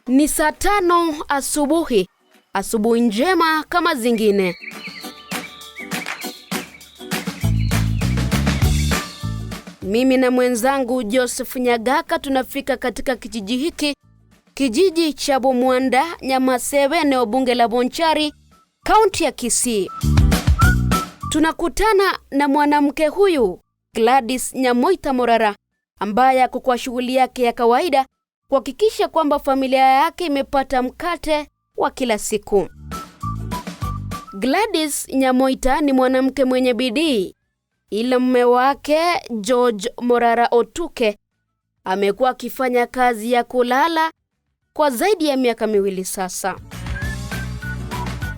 Ni saa 5 asubuhi. Asubuhi njema kama zingine. Mimi na mwenzangu Joseph Nyagaka tunafika katika kijiji hiki, kijiji cha Bomwanda, Nyamasebe, eneo bunge la Bonchari, kaunti ya Kisii. Tunakutana na mwanamke huyu, Gladys Nyamoita Morara, ambaye ako kwa shughuli yake ya kawaida kuhakikisha kwamba familia yake imepata mkate wa kila siku. Gladys Nyamoita ni mwanamke mwenye bidii, ila mume wake George Morara Otuke amekuwa akifanya kazi ya kulala kwa zaidi ya miaka 2 sasa.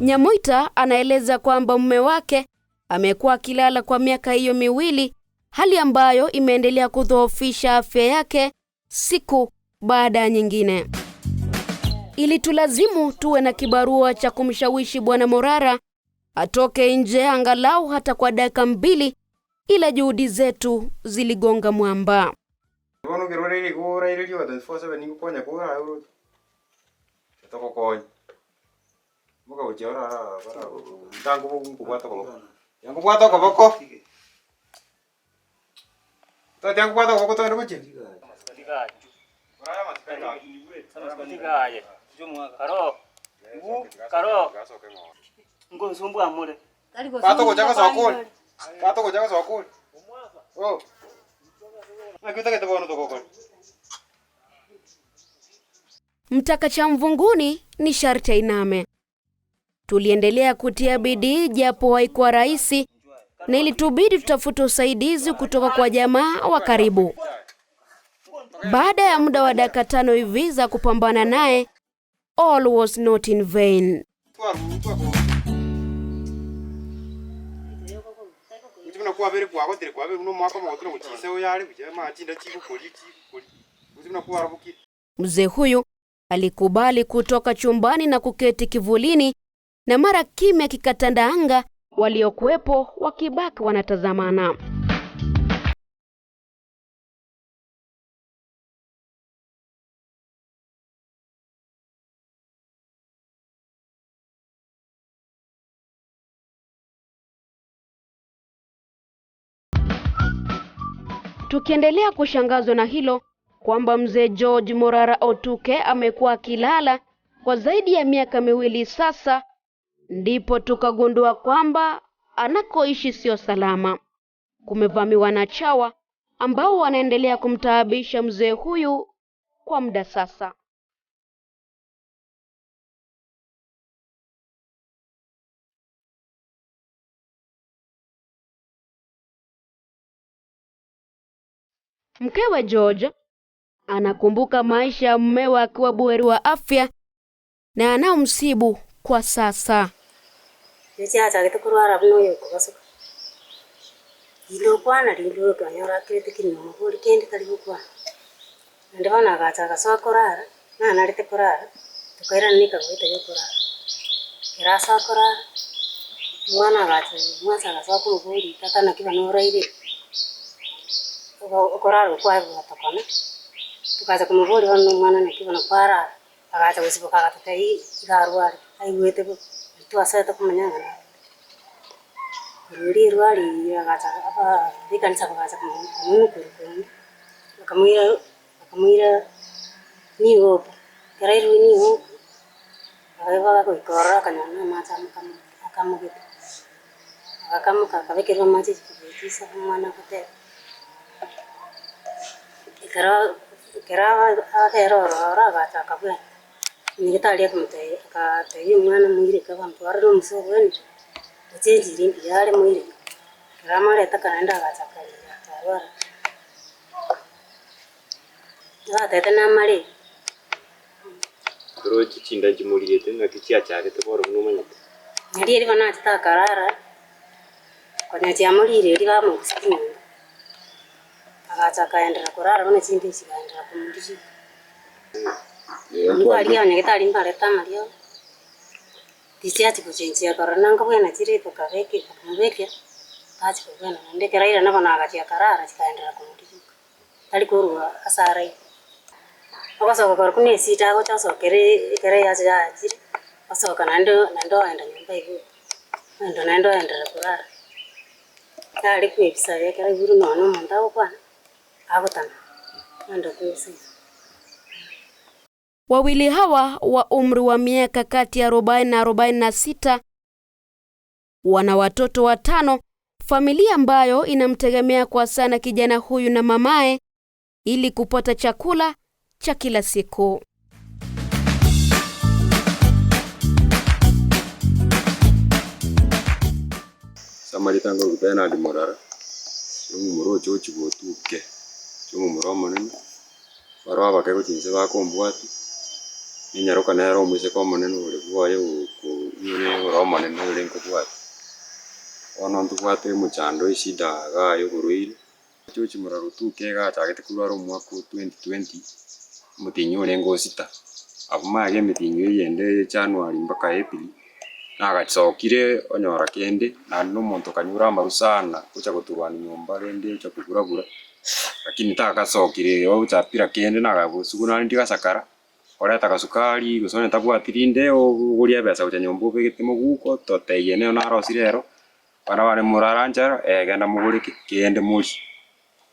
Nyamoita anaeleza kwamba mume wake amekuwa akilala kwa miaka hiyo 2, hali ambayo imeendelea kudhoofisha afya yake siku baada ya nyingine. Ili tulazimu tuwe na kibarua cha kumshawishi bwana Morara atoke nje angalau hata kwa dakika 2, ila juhudi zetu ziligonga mwamba. Mtaka cha mvunguni ni sharti ainame. Tuliendelea kutia bidii japo haikuwa rahisi, na ilitubidi tutafute usaidizi kutoka kwa jamaa wa karibu. Baada ya muda wa dakika 5 hivi za kupambana naye, all was not in vain. Mzee huyu alikubali kutoka chumbani na kuketi kivulini, na mara kimya kikatanda anga, waliokuwepo wakibaki wanatazamana. Tukiendelea kushangazwa na hilo kwamba mzee George Morara Otuke amekuwa akilala kwa zaidi ya miaka 2 sasa, ndipo tukagundua kwamba anakoishi sio salama. Kumevamiwa na chawa ambao wanaendelea kumtaabisha mzee huyu kwa muda sasa. Mkewe George anakumbuka maisha ya mumewe akiwa buheri wa afya na anaomsibu kwa sasa. Tukaza kumuvuri wano mwana nakibona kwara akaza gusibuka gatakai garwari aigwete twaseta kumanyanga ruri rwari agaza aba bikanisa bakaza kumukuru akamwira niwo karairu niwo aiva ko ikora kanana mata akamugita akamuka kabekera maji kisa mwana kote Kera akerora agachaka bwe nigitalia kumuteye akateye umwana mwire kabantwara no musogweni ucenjiri yale mwire kera mare takanda agachaka yarwara tete na mare roji chinda jimuriye tenga kichia chake teboro numanyate nari eri bana takarara konya chamurire eri bamusikini agacha kaendera kurara bone chindi chikaendera kumundiji ngwali ya ngitali mbale tamalio tichati kuchenjia karananga bwana chirito kaveke kumveke tachi bwana ndekera ira nabona agacha karara chikaendera kumundiji tali kurwa asarai Akasoka kora kune sita ako chasokere kere ya chiri. Asoka nando aenda nyumba iku. Nando aenda kurara. Kali kuipisa kere guru nono manda kwa. Akutana. Nando kuipisa. Wawili hawa wa umri wa miaka kati ya 40 na 46 wana watoto 5, familia ambayo inamtegemea kwa sana kijana huyu na mamae ili kupata chakula cha kila siku. Samaritango kupena di morara. Chungu moro chochi botuke. Chungu moro monene. Barwa bakego chinse bakombwati. Ninyaroka nero mwise kwa monene ule bwaye ku nyune moro monene ule nkobwati. Ono ntubwate muchando ishida ga yo kuruire. Chochi moraro tuke ga chagete kulwaro mwaka 2020. Mutinyo ule ngosita. Abumage mitinyo yende January mpaka April. Nagachokire onyora kende na n'umuntu kanyura marusana kucha guturwana nyumba rende cyo kuguragura lakini takasokire o chapira kende nagabusugu na ndi gasakara ora takasukari gusone tabwatirinde o guria besa ucha nyumba begete muguko toteye ne na rosirero para wale muraranja genda mugurike kende mushi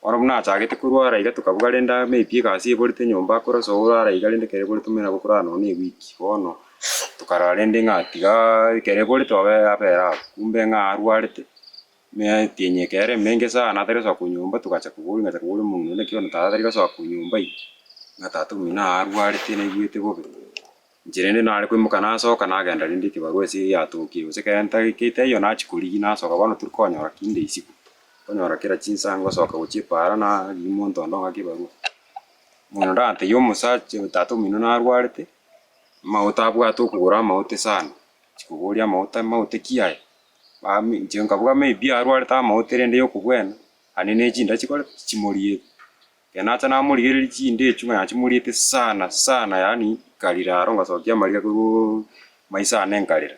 ora muna chagete kurwara iga tukabuga renda meipie kasi borite nyumba kora so ora iga rende kere borite mena gukurana ni wiki bono tukararende ngatiga kere bori tobe apera kumbe ngarwarite me tienye kere menge sana tere so kunyumba tukacha kuguri ngacha kuguri mungu ne kiona tatari so kunyumba i ngatatu mina arwarite ne gwite bobe njirende nare kwimuka naso kana genda rindi kibarwe si yatuki usekenta kite yo na chikuri na so kabano turikonyora kinde isiku konyora kera chinsango so kauchipara na limonto ndonga kibarwe muno ndante yo musache tatu mina na arwarite mauta bwatu kugura maute sana chikuguria maute kiaye bami njenga bwa maybe arware ta maute rende yo kugwena anene chinda chikora chimurie kenata na muri chinde chunga ya chimuriete sana yani kalira aronga sokia maria ku maisa nenkalira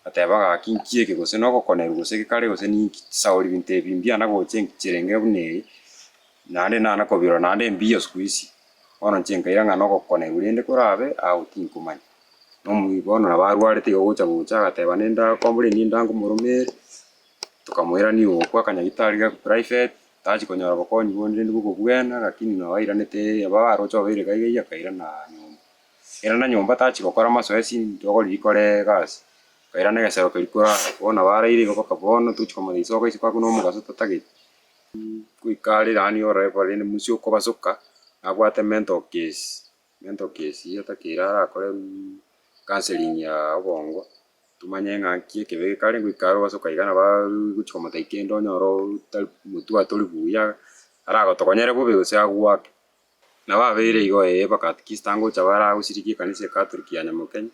ateba kinkie ke gose no kokoneru gose kale gose ni sauri binte bimbia na go chirenge bune nande na kobiro nande mbio squeeze ono chenga iranga no kokoneru rende kurabe au tinkumanya no muibono na barwarite yo gucha gateba nenda kombre ni ndangu murumere tukamwira ni okwa kanyagitari ga private tachi konyora bakonyi bonde ndi gukugwena lakini no wairanete abaro cho bere gaiya kaira na nyumba era na nyumba tachi gukora masoesi ndogo likore gas kaira na gasero kelikora ona baraire go kabono tuchi komo isoka isiko kuno mugaso tatagite kuikali rani ora pare ni musio ko basoka agwate mental case yata kira akore counseling ya bongo tumanye ngakie kebe kale ngikaro basoka igana ba guchoma taikendo nyoro mutu atolibuya arago tokonyere bobe ose agwa na babere igo bakakistango chabara usiriki kanise Catholic ya Nyamukenya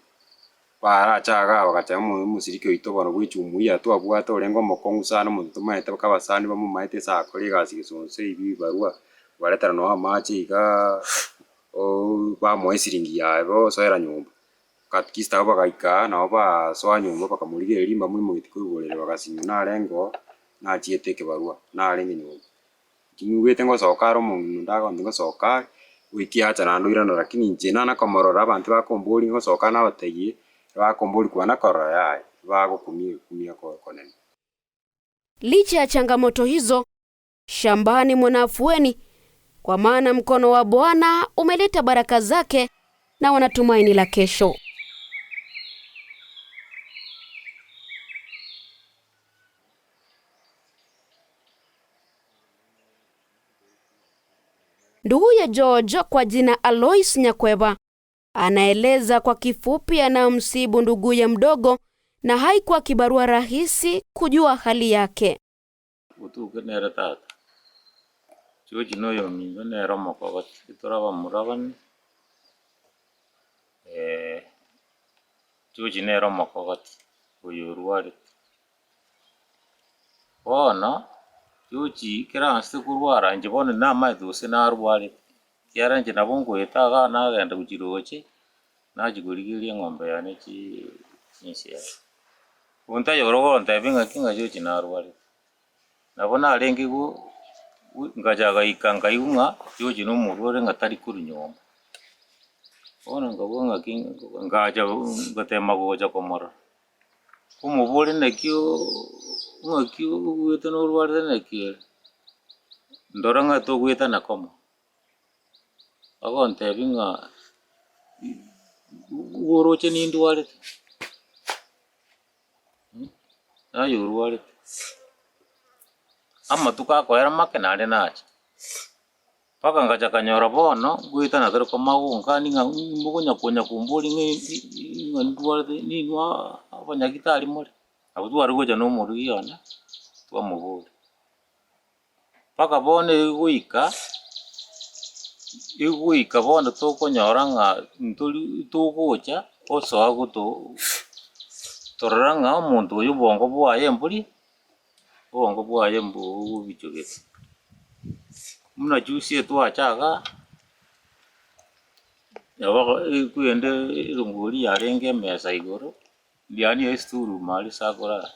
para chaga bakacha musiriki oitobano gwichumuya to abwata orengo mokongu sana muntu tumaite bakabasani bamumaite sa kore gasi gisonse ibi barua baretara no amache iga o ba moesiringi ya bo soera nyumba katkista bagaika na ba so nyumba bakamurige rimba muri mu gitikuborere bagasinyo na rengo na chiete ke barua na renge nyumba kinugete ngo sokaro mundu ndago ngo sokari wiki acha na ndura no lakini njena na komorora abantu bakombori ngo soka na bateye bakombori kwa na koro ya bago kumia konene. Licha ya changamoto hizo, shambani mwana afueni kwa maana mkono wa Bwana umeleta baraka zake na wanatumaini la kesho. Ndugu ya George kwa jina Alois Nyakweba anaeleza kwa kifupi anayomsibu ndugu ya mdogo na haikuwa kibarua rahisi kujua hali yake. Utuke nera tata. Choji no yomi nera mokot itoraba muraban. Choji nera mokot uyurwari. Bona choji kira anste kurwara njibone na maiduse na arwari. Kiara njina bongo etaga na genda kujiroche. Na jigurigiri ngombe yani chi nisia. Unta yorogo ntebinga kinga choji na arwari. Nabona alengi go ngajaga ikanga yunga yoji no murore ngatari kuri nyomba Ona ngabonga ngaja ngatema goja komora. Kumubole nakyo ngakyo gweta no rwara nakyo. Ndoranga to gweta nakoma. Agonte binga goroche ni ndwale. Ayo rwale. Amma tuka ko era makena ale nacha. Paka ngaja kanyora bono gwita na tero magunga ninga mugonya konya kumbuli ngi ndwale ni nwa abanyagitari muri. Abo twari goja no muri yona. Twa mubule. Paka bone igwika bono tokonyora nga ntuli tugocha osoa guto toranga omuntu uyu bongo bwaye mbuli bongo bwaye mbu bichogetse muna juice twachaga yabaga kwende irunguri yarenge mesa igoro ndiani esturu mali sakora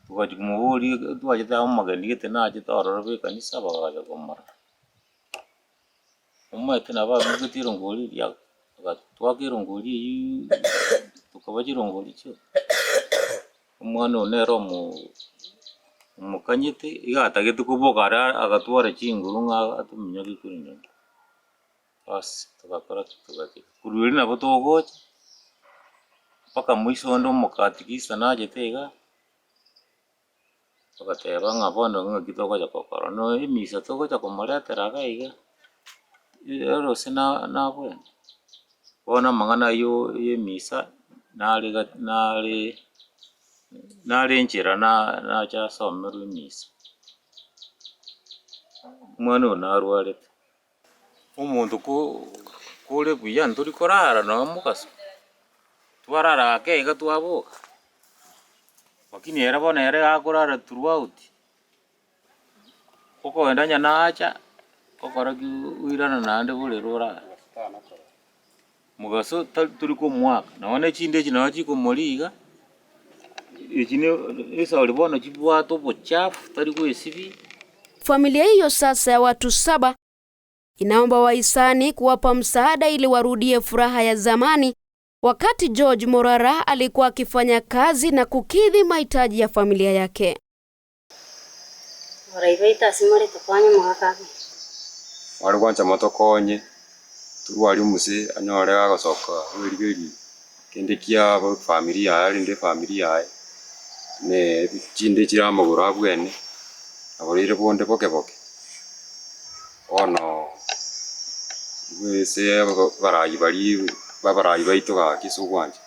tukaje kumubuli twaje ta magani gete naje tororo be kanisa bagaje komara umate naba mugiti irunguri ya twakirunguri tukabajirunguri cyo umwana onero mukanyite igatagete kubogara agatwara kinguru nga atuminya gikuri nyuma bas tugakora tugati kururi nabo togocha paka mwisho ndo mukatikisa naje tega tugateba ngabondo ngakitoko cha kokoro no imisa toko cha komoretera gaiga ero sina nabwe bona mangana yo yemisa nale njira na cha somero imisa mwana narwale umuntu kule buya nduri korara no mukaso twarara kega twaboka lakini era bona era akorara throughout koko endanya nacha kokora ki uirana nande bule rora mugaso turi ko mwaka naone chinde chinachi ko moliga echine esa ulibona chibwato bochafu tari ko esibi. Familia hiyo sasa ya watu 7 inaomba wahisani kuwapa msaada ili warudie furaha ya zamani wakati George Morara alikuwa akifanya kazi na kukidhi mahitaji ya familia yake. Waraibeta simari tufanye mwaka. Wari kwanza motokonye turwari umuse anyore agasoka wirigeri kende kia familia yari ndi familia ne chinde chiramagura bwene aborire bonde boke ono wese barayi baitoga kisugwanje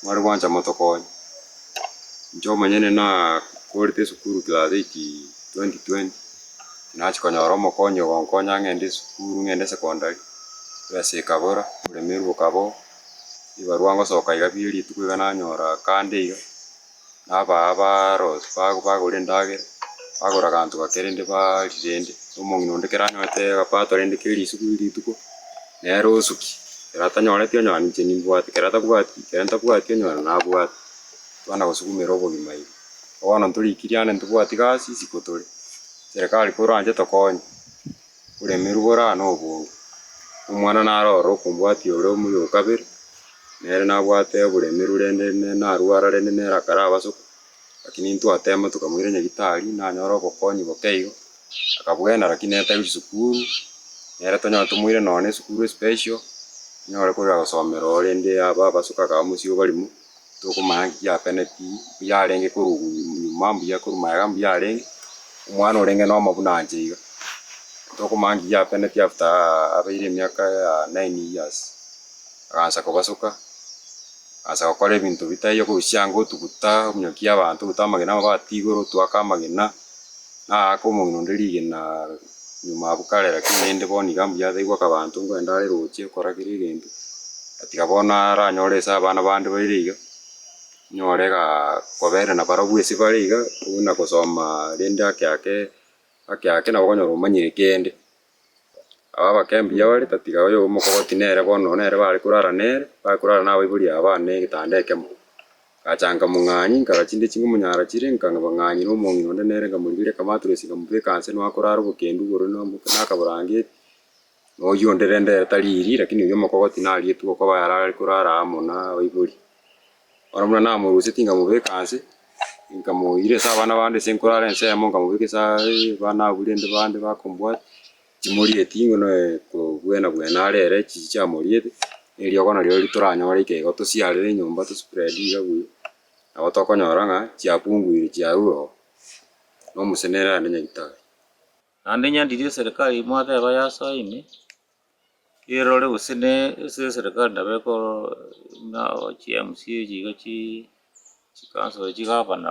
wari kwanza motokonye njo manyene na korite sukuru class 2020 nachikonyora mokonyo gonkonya ngende sukuru ngende secondary wese kabora uremeru kabo ibarwango soka igabiri tukugana nyora kande iyo naba ros bagore ndage bagora kantu gakerende barende umongino ndekera nyote gapato rende kiri sukuru tuko nero suki ratanyore tyo nyani cheni bwati kerata bwati nyora na bwati twana gosukumero bogimai wana nturi kiriane ntubwati gasi sikotore serikali kuranje tokonye uremeru bora no bungu umwana naroro kumbwati oro muyo kabiri nere nabwate uremeru rende narwara rende nera karaba soko lakini ntu atema tukamwire nyagitari na nyoro bokonyi bokeigo akabwena lakini eta sukuru nere tonya tumwire none sukuru special nyore kuri agosomero rende aba basuka ka musio balimu tukumangi ya penalty yarenge kurugu nyuma ya kurumaga yarenge umwana urenge no mabunanje tukumangi ya penalty after abaire myaka 9 years akansa kubasuka asa gukora ibintu bitayo kushyango tuguta munyokia abantu gutamagena batigoro twakamagena na akomuntu ndirigena nyuma bukarera kinende boni gambi yathigwa kabantu ngwenda ari ruchie korakiri gintu atikabona ranyoresa abana bandi bairiga nyorega kobere na barabwese bariga una kusoma rende akyake na bonyoro manyire kende aba kembi yawari tatiga yo mukogoti nere bono nere bari kurara nawe buri abane gitandeke mu kachanga munganyi karachinde chingu munyara chire nkanga banganyi no mongino nere ngamurire kamaturesi ngamubwe kanse no akorara bukendu goro no nakabrange no yonderende taliri lakini yo makogoti na ali tu ko bayara kurara mona waiburi oramuna na murusi tinga mubekanse ingamo ile sa bana bande senkurare nse mo ngamo bikisa bana bulende bande bakombwa chimuri etingo no ko bwena arere chicha muriete elio kona lyo lituranya wali ke goto ciarire nyumba to spread igagu abatokonyoranga chiapunguire chiaruo no musenera ndenya gitari ande nyandire serikali mwathe baya saini irore usine serikali ndabeko na CMC jigachi chikanso jigaba na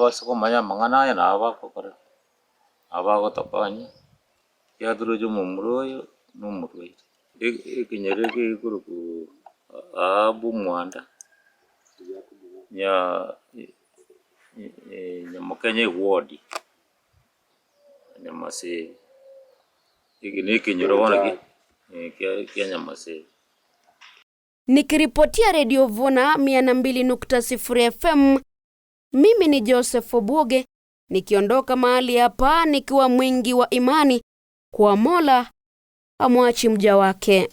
basiko manya mangana ya na abakokora abagotokanya yaduro jo mumuroyo no mutwe ikinyereke kuruku abu mwanda ya Mukenya ward Nyamase iki nyoro Kenya Mase. Nikiripotia Radio Vuna 102.0 FM, mimi ni Joseph Obuoge, nikiondoka mahali hapa nikiwa mwingi wa imani kwa Mola amwachi mja wake.